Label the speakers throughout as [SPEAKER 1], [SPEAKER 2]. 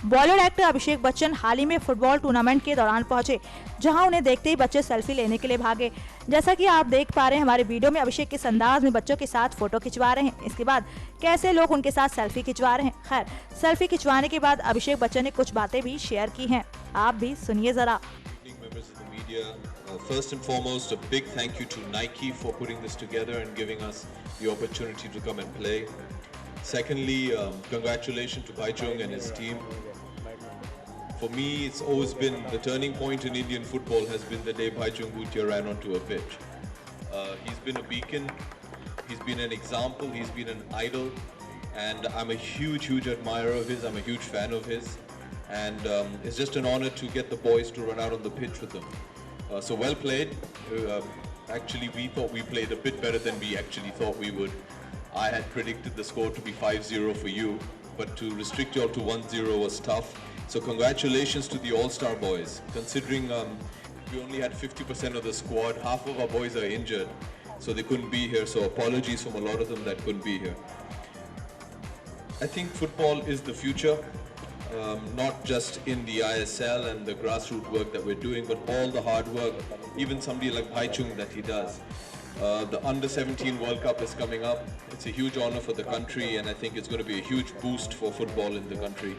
[SPEAKER 1] Bollywood actor Abhishek Bachchan हाल ही में football tournament के दौरान पहुंचे, जहां उन्हें देखते ही बच्चे सेल्फी लेने के लिए भागे। जैसा कि आप देख पा रहे हैं हमारे वीडियो में, अभिषेक किस अंदाज में बच्चों के साथ फोटो खिंचवा रहे हैं, इसके बाद कैसे लोग उनके साथ सेल्फी खिंचवा रहे हैं। खैर, सेल्फी खिंचवाने के बाद अभिषेक बच्चन ने कुछ बातें भी शेयर की हैं, आप भी सुनिए जरा।
[SPEAKER 2] First and foremost, a big thank you to Nike for putting this together and giving us the opportunity to come and play. Secondly, congratulations to Baichung and his team. For me, it's always been the turning point in Indian football has been the day Baichung Bhutia ran onto a pitch. He's been a beacon, he's been an example, he's been an idol, and I'm a huge admirer of his, I'm a huge fan of his, and it's just an honor to get the boys to run out on the pitch with them. So well played. Actually, we thought we played a bit better than we actually thought we would. I had predicted the score to be 5-0 for you, but to restrict you all to 1-0 was tough. So congratulations to the All-Star boys. Considering we only had 50% of the squad, half of our boys are injured, so they couldn't be here. So apologies from a lot of them that couldn't be here. I think football is the future. Not just in the ISL and the grassroots work that we're doing, but all the hard work, even somebody like Baichung that he does. The Under-17 World Cup is coming up. It's a huge honor for the country, and I think it's going to be a huge boost for football in the country.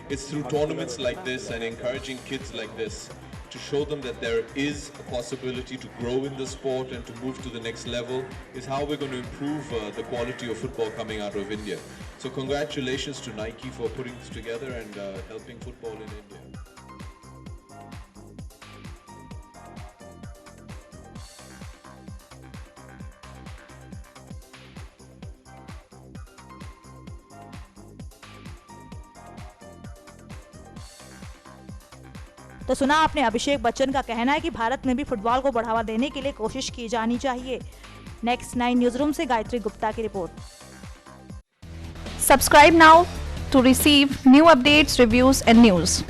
[SPEAKER 2] It's through tournaments like this and encouraging kids like this to show them that there is a possibility to grow in the sport and to move to the next level is how we're going to improve the quality of football coming out of India. So congratulations to Nike for putting this together and helping football in India.
[SPEAKER 1] तो सुना आपने, अभिषेक बच्चन का कहना है कि भारत में भी football को बढ़ावा देने के लिए कोशिश की जानी चाहिए। नेक्स्ट 9 न्यूज रूम से गायत्री गुप्ता की report.
[SPEAKER 3] Subscribe now to receive new updates, reviews and news.